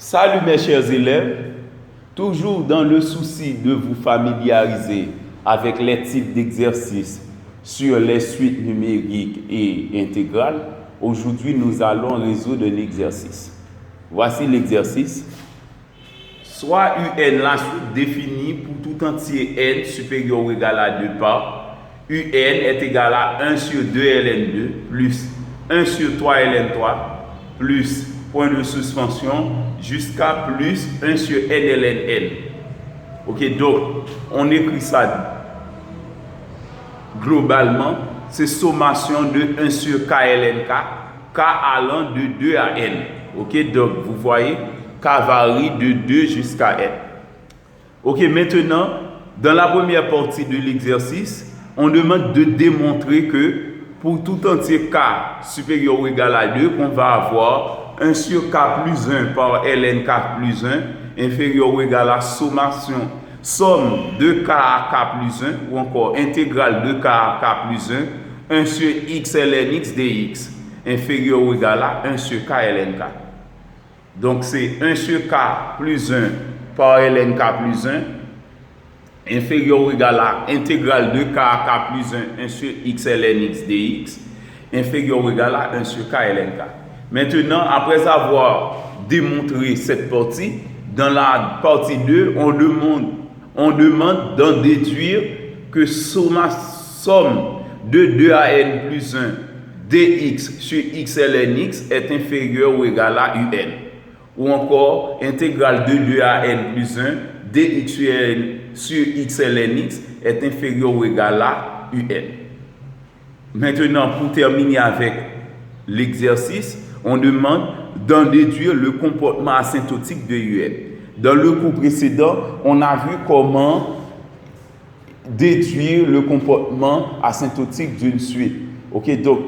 Salut mes chers élèves, toujours dans le souci de vous familiariser avec les types d'exercices sur les suites numériques et intégrales, aujourd'hui nous allons résoudre un exercice. Voici l'exercice. Soit UN la suite définie pour tout entier n supérieur ou égal à 2 par UN est égal à 1 sur 2 ln2 plus 1 sur 3 ln3 plus point de suspension jusqu'à plus 1 sur n ln n. Ok, donc on écrit ça globalement, c'est sommation de 1 sur k ln k allant de 2 à n. Ok, donc vous voyez, k varie de 2 jusqu'à n. Ok, maintenant, dans la première partie de l'exercice, on demande de démontrer que pour tout entier k supérieur ou égal à 2, qu'on va avoir 1 sur k plus 1 par ln k plus 1 inférieur ou égal à somme de k à k plus 1 ou encore intégrale de k à k plus 1 1 sur x ln x dx inférieur ou égal à 1 sur k ln k. Donc c'est 1 sur k plus 1 par ln k plus 1 inférieur ou égal à intégrale de k à k plus 1 1 sur x ln x dx inférieur ou égal à 1 sur k ln k. Maintenant, après avoir démontré cette partie, dans la partie 2, on demande d'en déduire que somme de 2 à n plus 1 dx sur x ln x est inférieur ou égal à un. Ou encore, intégrale de 2 à n plus 1 dx sur x ln x est inférieur ou égal à un. Maintenant, pour terminer avec l'exercice, on demande d'en déduire le comportement asymptotique de UN. Dans le cours précédent, on a vu comment déduire le comportement asymptotique d'une suite. Ok, donc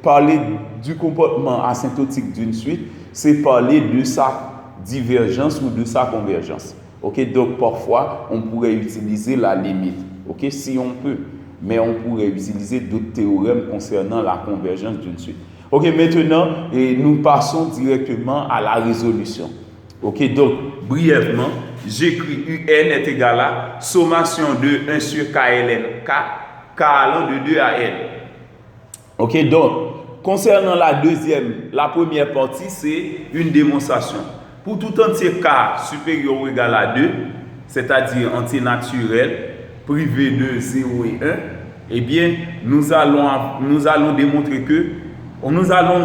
parler du comportement asymptotique d'une suite, c'est parler de sa divergence ou de sa convergence. Ok, donc parfois on pourrait utiliser la limite. Ok, si on peut, mais on pourrait utiliser d'autres théorèmes concernant la convergence d'une suite. Ok, maintenant, nous passons directement à la résolution. Ok, donc, brièvement, j'écris UN est égal à sommation de 1 sur k ln k allant de 2 à n. Ok, donc, concernant la première partie, c'est une démonstration. Pour tout entier k supérieur ou égal à 2, c'est-à-dire entier naturel, privé de 0 et 1, eh bien, nous allons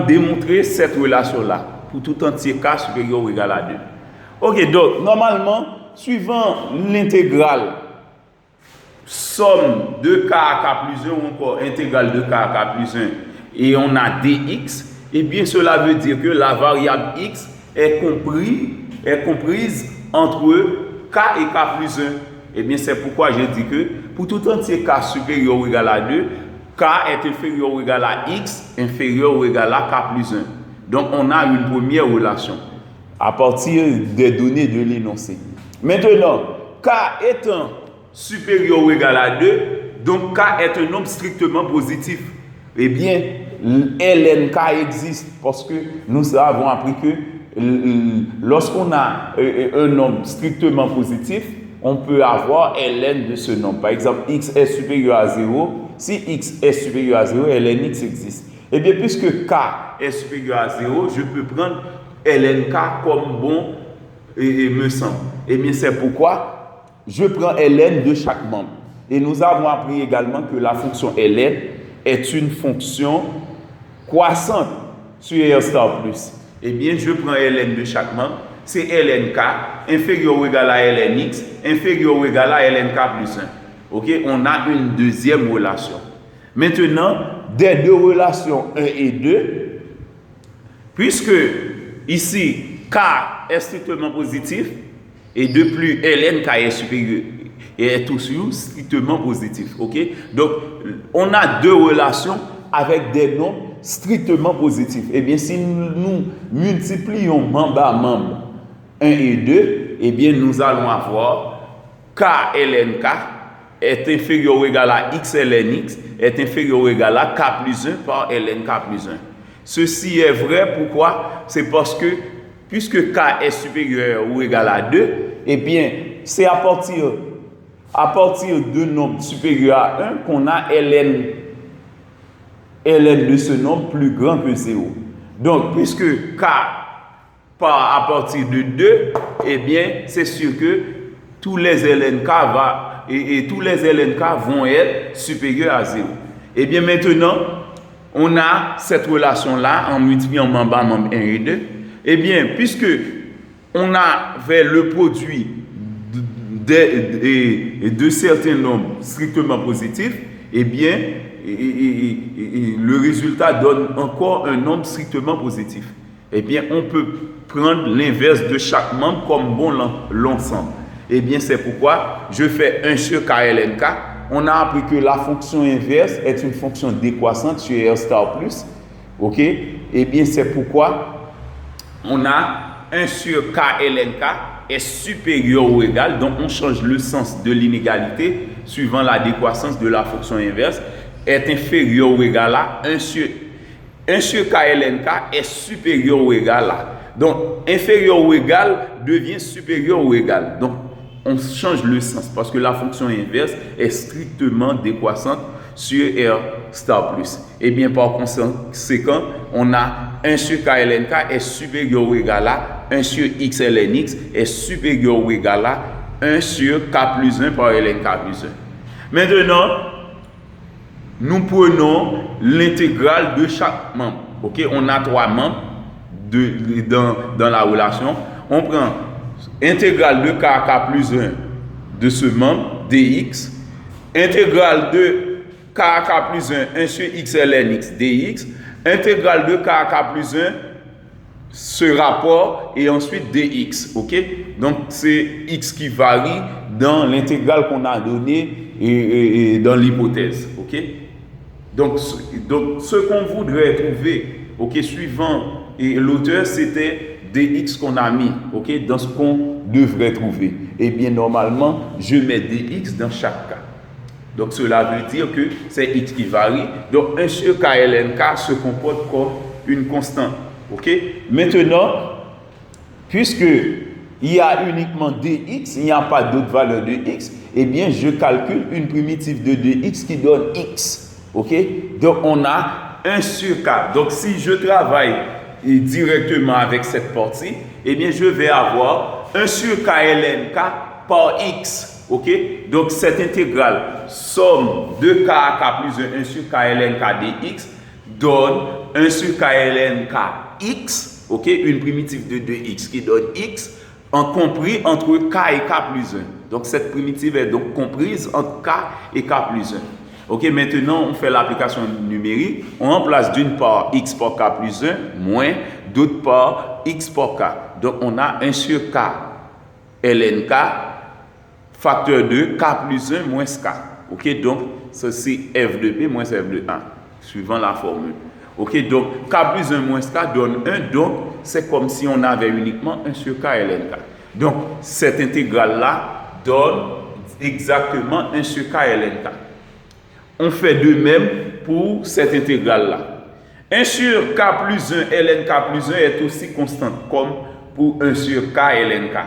démontrer cette relation-là pour tout entier k supérieur ou égal à 2. Ok, donc, normalement, suivant l'intégrale somme de k à k plus 1 ou encore intégrale de k à k plus 1 et on a dx, eh bien, cela veut dire que la variable x est comprise entre k et k plus 1. Eh bien, c'est pourquoi je dis que pour tout entier k supérieur ou égal à 2, k est inférieur ou égal à x, inférieur ou égal à k plus 1. Donc, on a une première relation à partir des données de l'énoncé. Maintenant, k étant supérieur ou égal à 2, donc k est un nombre strictement positif. Eh bien, ln k existe parce que nous avons appris que lorsqu'on a un nombre strictement positif, on peut avoir ln de ce nombre. Par exemple, x est supérieur à 0. Si x est supérieur à 0, ln x existe. Eh bien, puisque k est supérieur à 0, je peux prendre ln k comme bon et me semble. Eh bien, c'est pourquoi je prends ln de chaque membre. Et nous avons appris également que la fonction ln est une fonction croissante sur R star plus. Eh bien, je prends ln de chaque membre. C'est ln k inférieur ou égal à ln x, inférieur ou égal à ln k plus 1. Ok, on a une deuxième relation. Maintenant, des deux relations 1 et 2, puisque ici, k est strictement positif, et de plus, ln k est supérieur, et est toujours strictement positif. Ok, donc, on a deux relations avec des nombres strictement positifs. Eh bien, si nous multiplions membre à membre 1 et 2, eh bien, nous allons avoir k ln k est inférieur ou égal à x ln x est inférieur ou égal à k plus 1 par ln k plus 1. Ceci est vrai, pourquoi? C'est parce que puisque K est supérieur ou égal à 2, eh bien, c'est à partir de nombre supérieur à 1 qu'on a ln de ce nombre plus grand que 0. Donc, puisque K part à partir de 2, eh bien, c'est sûr que tous les lnk tous les lnk vont être supérieurs à 0. Eh bien, maintenant, on a cette relation-là en multipliant membre A, membre 1 et 2. Eh bien, puisque on avait le produit de certains nombres strictement positifs, eh bien, le résultat donne encore un nombre strictement positif. Eh bien, on peut prendre l'inverse de chaque membre comme bon l'ensemble. Eh bien, c'est pourquoi je fais 1 sur KLNK. On a appris que la fonction inverse est une fonction décroissante sur R star plus. OK? Eh bien, c'est pourquoi on a 1 sur KLNK est supérieur ou égal. Donc, on change le sens de l'inégalité suivant la décroissance de la fonction inverse. Est inférieur ou égal à 1 sur KLNK est supérieur ou égal à. Donc, inférieur ou égal devient supérieur ou égal. Donc, on change le sens parce que la fonction inverse est strictement décroissante sur R star plus. Et bien, par conséquent, on a 1 sur KLNK est supérieur ou égal à 1 sur X ln X est supérieur ou égal à 1 sur K plus 1 par ln K plus 1. Maintenant, nous prenons l'intégrale de chaque membre. OK? On a 3 membres dans la relation. On prend intégrale de K plus 1 de ce membre, dx. Intégrale de K plus 1, 1 sur X ln X, dx. Intégrale de K plus 1, ce rapport, et ensuite dx. OK? Donc, c'est X qui varie dans l'intégrale qu'on a donnée et dans l'hypothèse. OK? Donc, ce qu'on voudrait trouver, OK, suivant l'auteur, c'était dx qu'on a mis, OK, dans ce qu'on devrait trouver. Eh bien, normalement, je mets dx dans chaque cas. Donc, cela veut dire que c'est x qui varie. Donc, 1 sur KLNK se comporte comme une constante. OK? Maintenant, puisque il y a uniquement dx, il n'y a pas d'autre valeur de x, eh bien, je calcule une primitive de dx qui donne x. OK? Donc, on a 1 sur k. Donc, si je travaille directement avec cette partie, eh bien, je vais avoir 1 sur KLNK par x. OK? Donc, cette intégrale somme de k à k plus 1 sur KLNK dx donne 1 sur KLNK x. OK? Une primitive de 2x qui donne x compris entre k et k plus 1. Donc, cette primitive est donc comprise entre k et k plus 1. OK, maintenant, on fait l'application numérique. On remplace d'une part x par k plus 1 moins, d'autre part x par k. Donc, on a 1 sur k ln k facteur de k plus 1 moins k. OK, donc, ceci f de p moins f de 1, suivant la formule. OK, donc, k plus 1 moins k donne 1. Donc, c'est comme si on avait uniquement 1 sur k ln k. Donc, cette intégrale-là donne exactement 1 sur k ln k. On fait de même pour cette intégrale-là. 1 sur k plus 1 ln k plus 1 est aussi constante comme pour 1 sur k ln k.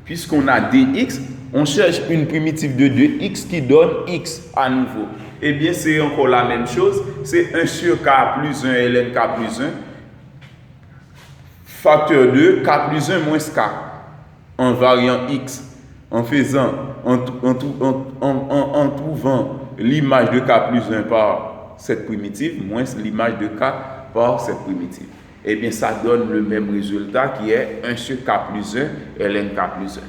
Puisqu'on a dx, on cherche une primitive de 2x qui donne x à nouveau. Eh bien, c'est encore la même chose. C'est 1 sur k plus 1 ln k plus 1 facteur de k plus 1 moins k en variant x, en trouvant l'image de k plus 1 par cette primitive, moins l'image de k par cette primitive. Eh bien, ça donne le même résultat qui est 1 sur k plus 1 ln k plus 1.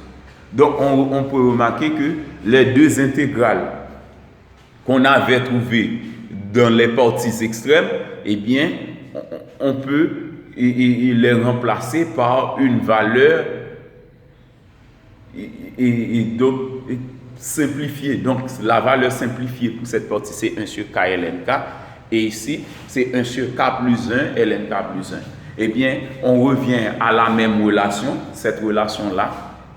Donc, on peut remarquer que les deux intégrales qu'on avait trouvées dans les parties extrêmes, eh bien, on peut les remplacer par une valeur donc simplifiée. Donc, la valeur simplifiée pour cette partie, c'est 1 sur k ln k. Et ici, c'est 1 sur k plus 1 ln k plus 1. Eh bien, on revient à la même relation, cette relation-là.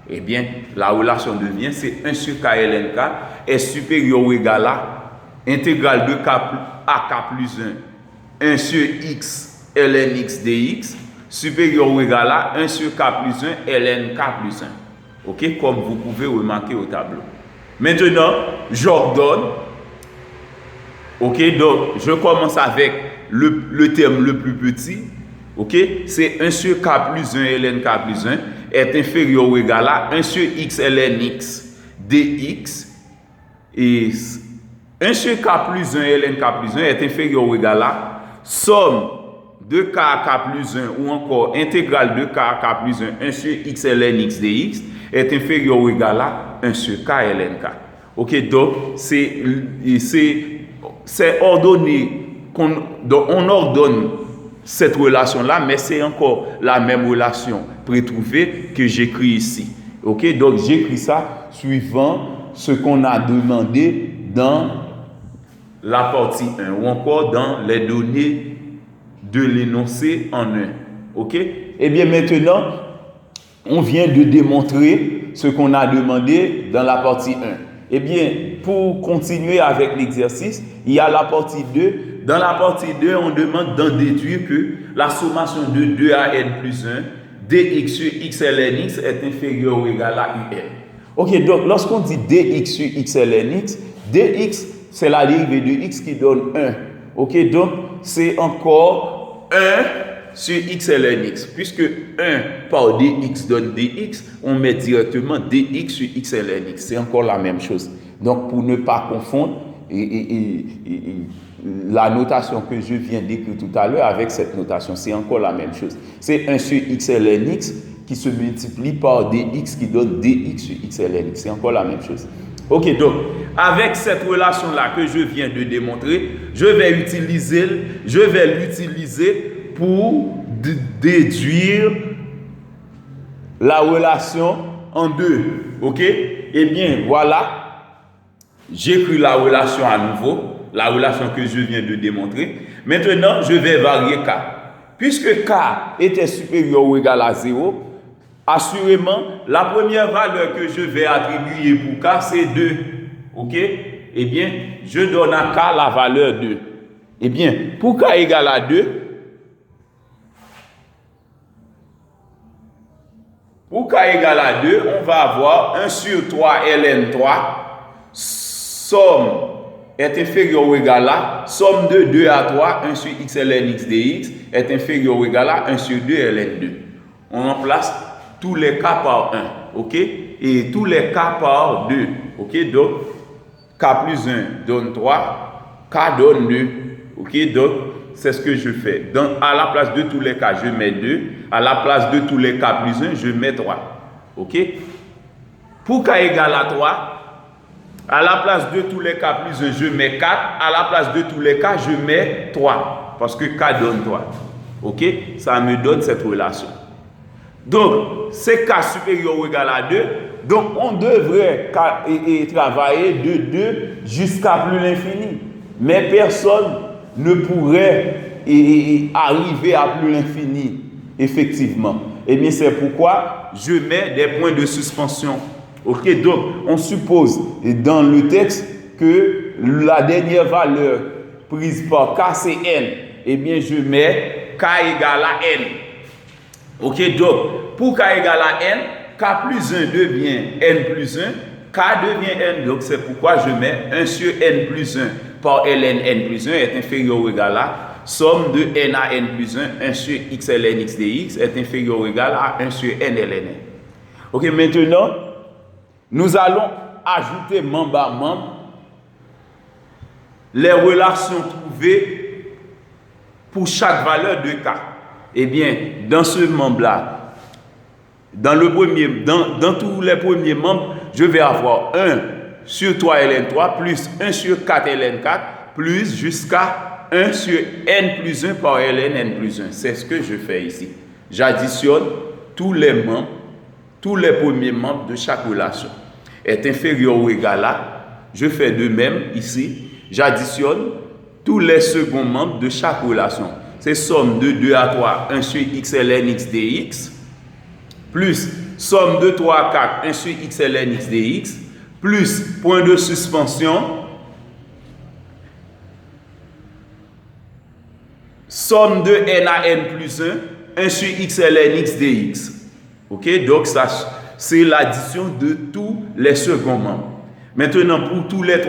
Eh bien, la relation devient, c'est 1 sur k ln k est supérieur ou égal à intégrale de k à k plus 1, 1 sur x ln x dx, supérieur ou égal à 1 sur K plus 1 ln K plus 1. OK? Comme vous pouvez remarquer au tableau. Maintenant, j'ordonne. OK? Donc, je commence avec le terme le plus petit. OK? C'est 1 sur K plus 1 ln K plus 1 est inférieur ou égal à 1 sur X ln X dx. Et 1 sur K plus 1 ln K plus 1 est inférieur ou égal à somme de K à K plus 1 ou encore intégrale de K à K plus 1 sur X ln X dx est inférieur ou égal à 1 sur K ln K. OK, donc c'est ordonné, on ordonne cette relation-là, mais c'est encore la même relation prétrouvée que j'écris ici. OK, donc j'écris ça suivant ce qu'on a demandé dans la partie 1 ou encore dans les données de l'énoncé en 1. OK? Eh bien, maintenant, on vient de démontrer ce qu'on a demandé dans la partie 1. Eh bien, pour continuer avec l'exercice, il y a la partie 2. Dans la partie 2, on demande d'en déduire que la sommation de 2 à n plus 1 dx sur x ln x est inférieure ou égale à un. OK, donc lorsqu'on dit dx sur x ln x, dx, c'est la dérivée de x qui donne 1. OK, donc c'est encore 1 sur x ln x. Puisque 1 par dx donne dx, on met directement dx sur x ln x. C'est encore la même chose. Donc pour ne pas confondre la notation que je viens d'écrire tout à l'heure avec cette notation, c'est encore la même chose. C'est 1 sur x ln x qui se multiplie par dx qui donne dx sur x ln x. C'est encore la même chose. OK, donc, avec cette relation-là que je viens de démontrer, je vais l'utiliser pour déduire la relation en deux. OK? Eh bien, voilà. J'écris la relation à nouveau, la relation que je viens de démontrer. Maintenant, je vais varier K. Puisque K était supérieur ou égal à 0, assurément, la première valeur que je vais attribuer pour K, c'est 2. OK? Eh bien, je donne à K la valeur 2. Eh bien, pour K égale à 2, on va avoir 1 sur 3 ln 3, somme est inférieure ou égale à, somme de 2 à 3, 1 sur x ln x dx est inférieure ou égale à 1 sur 2 ln 2. On remplace tous les cas par 1, OK? Et tous les cas par 2, OK? Donc, K plus 1 donne 3, K donne 2, OK? Donc, c'est ce que je fais. Donc, à la place de tous les cas, je mets 2. À la place de tous les K plus 1, je mets 3, OK? Pour K égale à 3, à la place de tous les K plus 1, je mets 4. À la place de tous les K, je mets 3. Parce que K donne 3, OK? Ça me donne cette relation. Donc, c'est K supérieur ou égal à 2. Donc, on devrait travailler de 2 jusqu'à plus l'infini. Mais personne ne pourrait arriver à plus l'infini, effectivement. Et bien, c'est pourquoi je mets des points de suspension. OK, donc, on suppose dans le texte que la dernière valeur prise par K, c'est N. Eh bien, je mets K égale à N. OK, donc, pour K égale à N, K plus 1 devient N plus 1, K devient N. Donc, c'est pourquoi je mets 1 sur N plus 1 par ln N plus 1 est inférieur ou égal à somme de N à N plus 1, 1 sur X ln X dx est inférieur ou égal à 1 sur N ln N. OK, maintenant, nous allons ajouter membre à membre les relations trouvées pour chaque valeur de K. Eh bien, dans ce membre-là, dans tous les premiers membres, je vais avoir 1 sur 3 ln 3 plus 1 sur 4 ln 4 plus jusqu'à 1 sur n plus 1 par ln n plus 1. C'est ce que je fais ici. J'additionne tous les membres, tous les premiers membres de chaque relation. Est inférieur ou égal à, je fais de même ici, j'additionne tous les seconds membres de chaque relation. C'est somme de 2 à 3, 1 sur x ln x dx, plus somme de 3 à 4, 1 sur x ln x dx, plus point de suspension, somme de n à n plus 1, 1 sur x ln x dx. Ok, donc ça, c'est l'addition de tous les seconds membres. Maintenant, pour tous les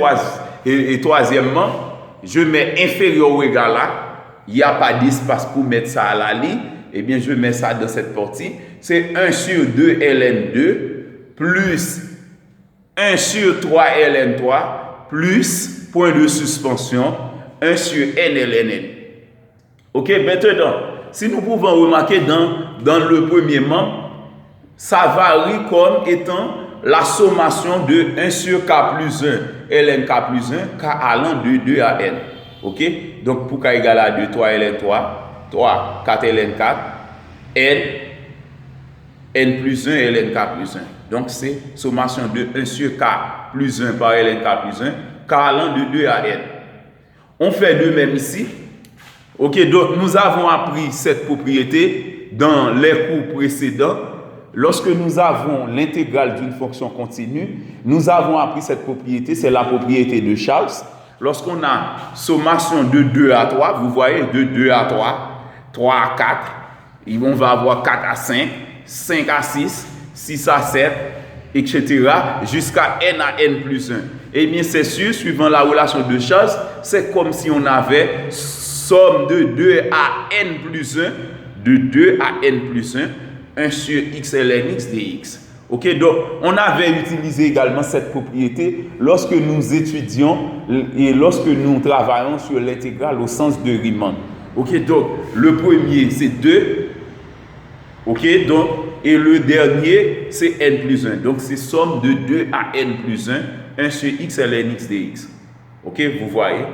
troisièmement, je mets inférieur ou égal à, il n'y a pas d'espace pour mettre ça à la ligne, eh bien, je mets ça dans cette partie. C'est 1 sur 2 ln 2 plus 1 sur 3 ln 3 plus point de suspension 1 sur n ln n. Ok, maintenant, si nous pouvons remarquer dans le premier membre, ça varie comme étant la sommation de 1 sur k plus 1 ln k plus 1 k allant de 2 à n. Ok, donc pour k égale à 2, 3 ln 3, 3, 4 ln 4, n plus 1 ln k plus 1. Donc c'est sommation de 1 sur k plus 1 par ln k plus 1, k allant de 2 à n. On fait de même ici. Ok, donc nous avons appris cette propriété dans les cours précédents. Lorsque nous avons l'intégrale d'une fonction continue, nous avons appris cette propriété, c'est la propriété de Charles. Lorsqu'on a sommation de 2 à 3, vous voyez, de 2 à 3, 3 à 4, et on va avoir 4 à 5, 5 à 6, 6 à 7, etc. jusqu'à n à n plus 1. Eh bien, c'est sûr, suivant la relation de Charles, c'est comme si on avait somme de 2 à n plus 1, de 2 à n plus 1, 1 sur x ln x dx. Ok, donc on avait utilisé également cette propriété lorsque nous étudions et lorsque nous travaillons sur l'intégrale au sens de Riemann. Ok, donc le premier c'est 2. Ok, donc et le dernier c'est n plus 1. Donc c'est somme de 2 à n plus 1, 1 sur x ln x dx. Ok, vous voyez,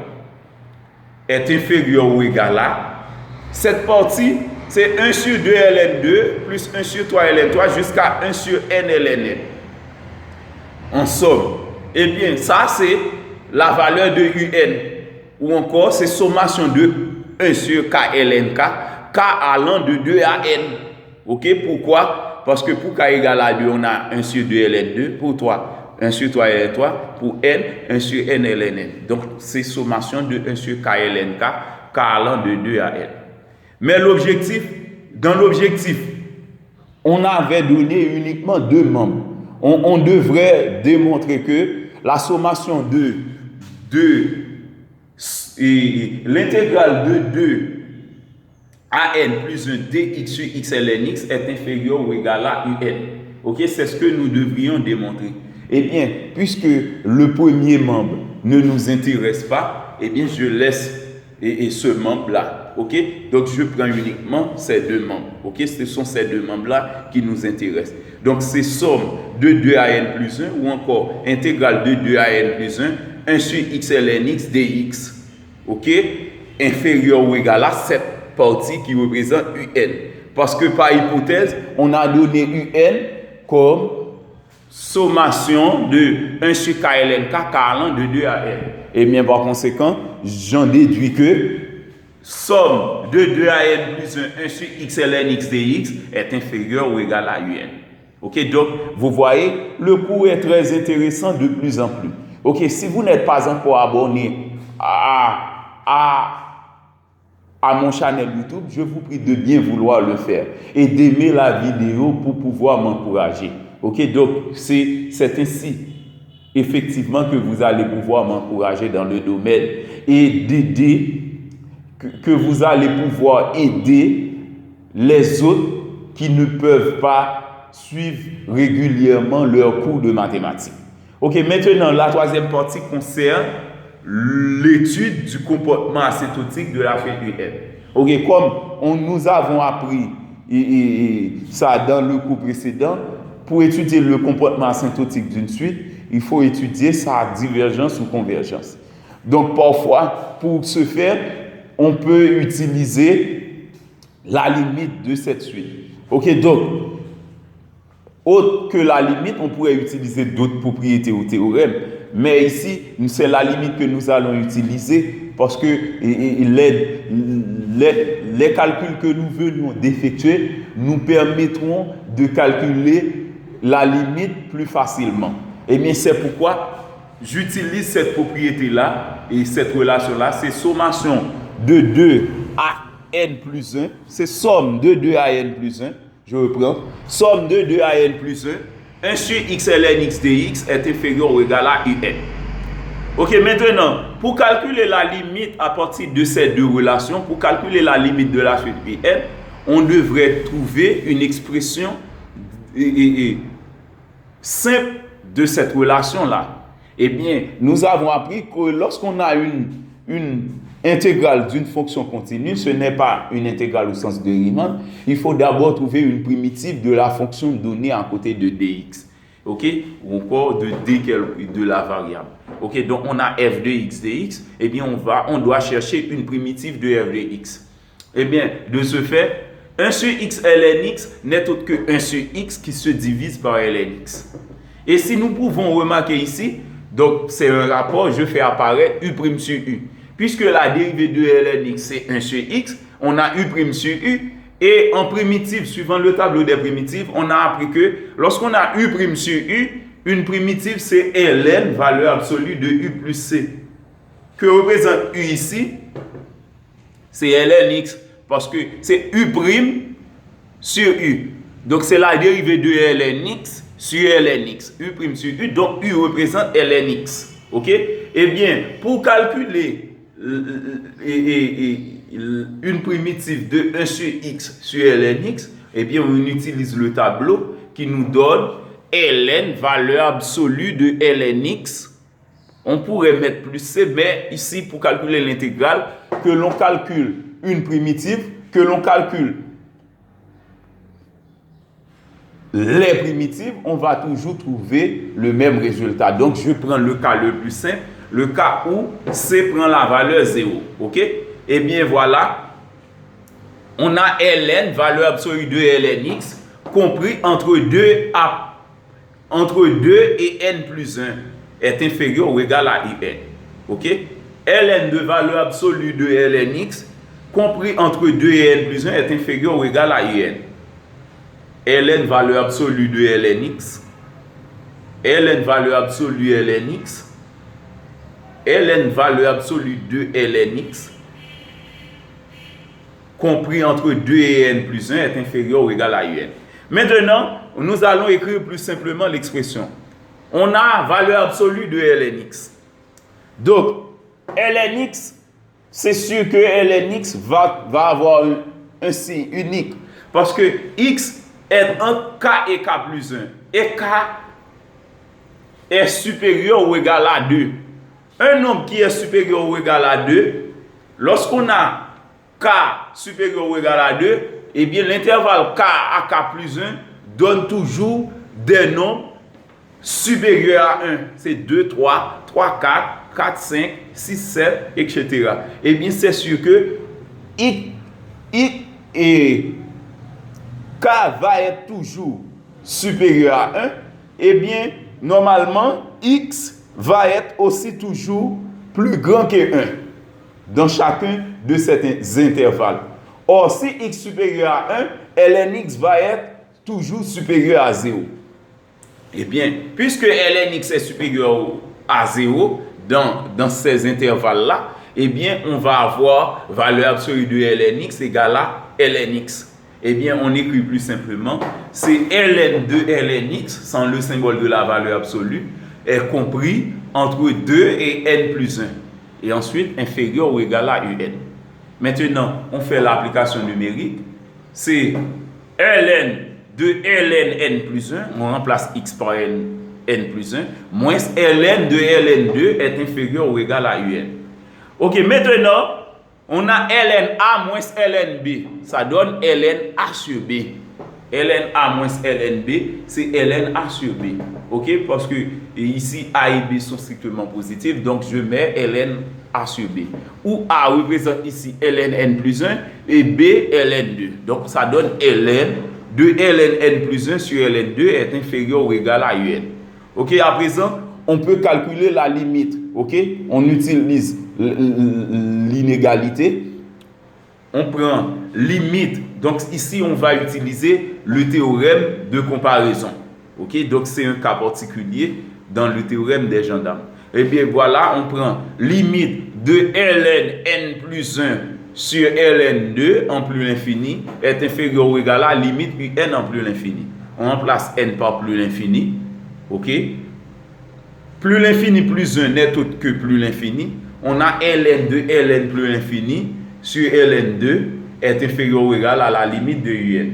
est inférieur ou égal à cette partie. C'est 1 sur 2 ln 2 plus 1 sur 3 ln 3 jusqu'à 1 sur n ln n. En somme, eh bien, ça c'est la valeur de un. Ou encore, c'est sommation de 1 sur k ln k allant de 2 à n. Ok, pourquoi? Parce que pour k égale à 2, on a 1 sur 2 ln 2. Pour 3, 1 sur 3 ln 3. Pour n, 1 sur n ln n. Donc, c'est sommation de 1 sur k ln k allant de 2 à n. Mais l'objectif, dans l'objectif, on avait donné uniquement 2 membres. On devrait démontrer que la sommation de l'intégrale de 2 à n plus 1 dx sur x ln x est inférieur ou égal à un. Ok, c'est ce que nous devrions démontrer. Eh bien, puisque le premier membre ne nous intéresse pas, eh bien, je laisse ce membre-là. Ok, donc je prends uniquement ces 2 membres. Ok, ce sont ces 2 membres-là qui nous intéressent. Donc c'est somme de 2 à n plus 1 ou encore intégrale de 2 à n plus 1, 1 sur x ln x dx. Ok, inférieur ou égal à cette partie qui représente un. Parce que par hypothèse, on a donné un comme sommation de 1 sur k ln k allant de 2 à n. Et bien par conséquent, j'en déduis que somme de 2 à n plus 1 sur x ln x dx est inférieur ou égal à un. Ok, donc vous voyez, le cours est très intéressant de plus en plus. Ok, si vous n'êtes pas encore abonné à mon channel YouTube, je vous prie de bien vouloir le faire et d'aimer la vidéo pour pouvoir m'encourager. Ok, donc c'est ainsi effectivement que vous allez pouvoir m'encourager dans le domaine et d'aider, que vous allez pouvoir aider les autres qui ne peuvent pas suivre régulièrement leurs cours de mathématiques. Ok, maintenant la troisième partie concerne l'étude du comportement asymptotique de la feuille UN. Ok, comme nous avons appris ça dans le cours précédent, pour étudier le comportement asymptotique d'une suite, il faut étudier sa divergence ou convergence. Donc parfois, pour ce faire, on peut utiliser la limite de cette suite. Ok, donc, autre que la limite, on pourrait utiliser d'autres propriétés ou théorèmes. Mais ici, c'est la limite que nous allons utiliser parce que les calculs que nous venons d'effectuer nous permettront de calculer la limite plus facilement. Et bien, c'est pourquoi j'utilise cette propriété-là et cette relation-là. C'est sommation de 2 à n plus 1, c'est somme de 2 à n plus 1, je reprends, somme de 2 à n plus 1, 1 sur x ln x dx est inférieur ou égal à un. Ok, maintenant, pour calculer la limite à partir de ces deux relations, pour calculer la limite de la suite un, on devrait trouver une expression simple de cette relation-là. Eh bien, nous avons appris que lorsqu'on a une intégrale d'une fonction continue, ce n'est pas une intégrale au sens de Riemann. Il faut d'abord trouver une primitive de la fonction donnée à côté de dx. Ok? Ou encore de d de la variable. Ok? Donc, on a f de x dx. Eh bien, on doit chercher une primitive de f de x. Eh bien, de ce fait, 1 sur x ln x n'est autre que 1 sur x qui se divise par ln x. Et si nous pouvons remarquer ici, donc c'est un rapport, je fais apparaître u' sur u. Puisque la dérivée de ln x c'est 1 sur x, on a u' sur u. Et en primitive, suivant le tableau des primitives, on a appris que lorsqu'on a u' sur u, une primitive c'est ln, valeur absolue de u plus c. Que représente u ici? C'est ln x. Parce que c'est u' sur u. Donc c'est la dérivée de ln x sur ln x. U' sur u, donc u représente ln x. Ok? Eh bien, pour calculer une primitive de 1 sur x sur ln x, eh bien, on utilise le tableau qui nous donne ln, valeur absolue de ln x. On pourrait mettre plus c, mais ici, pour calculer l'intégrale, que l'on calcule une primitive, que l'on calcule les primitives, on va toujours trouver le même résultat. Donc, je prends le cas le plus simple, le cas où c prend la valeur 0. Ok? Eh bien, voilà. On a ln, valeur absolue de ln x, compris entre 2 et n plus 1 est inférieur ou égal à un. Ok? Ln de valeur absolue de ln x, compris entre 2 et n plus 1 est inférieur ou égal à un. Ln valeur absolue de ln x, ln valeur absolue ln x, ln valeur absolue de ln x, compris entre 2 et n plus 1 est inférieur ou égal à un. Maintenant, nous allons écrire plus simplement l'expression. On a valeur absolue de ln x. Donc, ln x, c'est sûr que ln x va avoir un signe unique. Parce que x est entre k et k plus 1. Et k est supérieur ou égal à 2. Un nombre qui est supérieur ou égal à 2, lorsqu'on a k supérieur ou égal à 2, eh bien l'intervalle k à k plus 1 donne toujours des nombres supérieurs à 1. C'est 2, 3, 3, 4, 4, 5, 6, 7, etc. Eh bien, c'est sûr que k va être toujours supérieur à 1. Eh bien, normalement, x va être aussi toujours plus grand que 1 dans chacun de ces intervalles. Or, si x supérieur à 1, ln x va être toujours supérieur à 0. Eh bien, puisque ln x est supérieur à 0 dans ces intervalles-là, eh bien, on va avoir valeur absolue de ln x égale à ln x. Eh bien, on écrit plus simplement, c'est ln de ln x, sans le symbole de la valeur absolue, est compris entre 2 et n plus 1. Et ensuite, inférieur ou égal à un. Maintenant, on fait l'application numérique. C'est ln de ln n plus 1, on remplace x par n plus 1, moins ln de ln2 est inférieur ou égal à un. Ok, maintenant, on a ln a moins ln b. Ça donne ln a sur b. ln a moins ln b, c'est ln a sur b. Ok, parce que ici a et b sont strictement positifs, donc je mets ln a sur b. Où a représente ici ln n plus 1 et b ln 2. Donc ça donne ln de ln n plus 1 sur ln 2 est inférieur ou égal à un. Ok, à présent, on peut calculer la limite. Ok, on utilise l'inégalité. On prend limite. Donc ici, on va utiliser le théorème de comparaison. Ok, donc c'est un cas particulier dans le théorème des gendarmes. Et bien voilà, on prend limite de ln n plus 1 sur Ln2 en plus l'infini est inférieur ou égal à limite UN en plus l'infini. On remplace n par plus l'infini. OK? Plus l'infini plus 1 n'est autre que plus l'infini. On a Ln2, Ln plus l'infini sur Ln2 est inférieur ou égal à la limite de UN.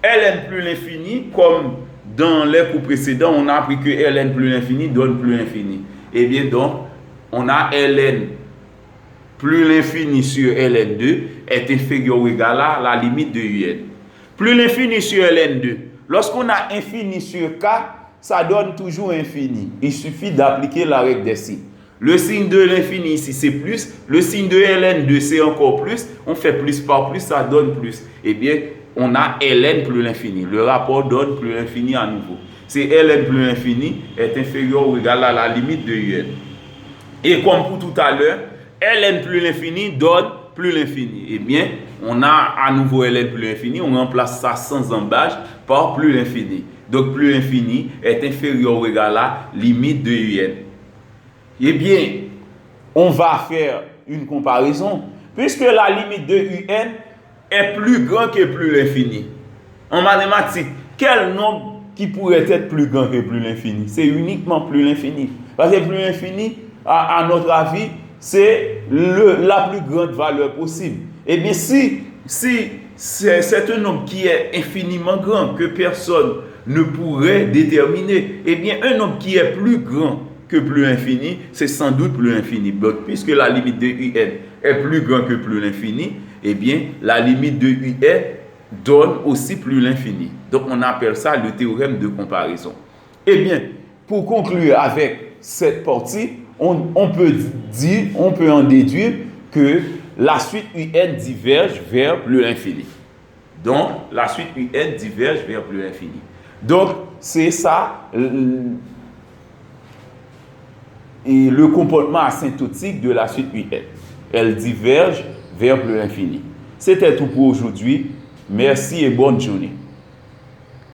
Ln plus l'infini, comme dans les cours précédents, on a appris que Ln plus l'infini donne plus l'infini. Et bien donc, on a Ln plus l'infini sur Ln2 est inférieur ou égal à la limite de UN. Plus l'infini sur Ln2. Lorsqu'on a infini sur K, ça donne toujours infini. Il suffit d'appliquer la règle des signes. Le signe de l'infini ici, c'est plus. Le signe de Ln2, c'est encore plus. On fait plus par plus, ça donne plus. Eh bien, on a Ln plus l'infini. Le rapport donne plus l'infini à nouveau. C'est Ln plus l'infini est inférieur ou égal à la limite de UN. Et comme pour tout à l'heure, Ln plus l'infini donne plus l'infini. Eh bien, on a à nouveau Ln plus l'infini. On remplace ça sans embâche par plus l'infini. Donc, plus l'infini est inférieur ou égal à limite de UN. Eh bien, on va faire une comparaison. Puisque la limite de UN est plus grand que plus l'infini. En mathématiques, quel nombre qui pourrait être plus grand que plus l'infini? C'est uniquement plus l'infini. Parce que plus l'infini, à notre avis, c'est la plus grande valeur possible. Eh bien, si c'est un nombre qui est infiniment grand, que personne ne pourrait déterminer, eh bien, un nombre qui est plus grand que plus infini, c'est sans doute plus infini. Donc, puisque la limite de UN est plus grand que plus l'infini, eh bien, la limite de UN donne aussi plus l'infini. Donc, on appelle ça le théorème de comparaison. Eh bien, pour conclure avec cette partie, on peut en déduire que la suite UN diverge vers plus l'infini. Donc, la suite UN diverge vers plus l'infini. Donc, c'est ça et le comportement asymptotique de la suite UN. Elle diverge vers plus l'infini. C'était tout pour aujourd'hui. Merci et bonne journée.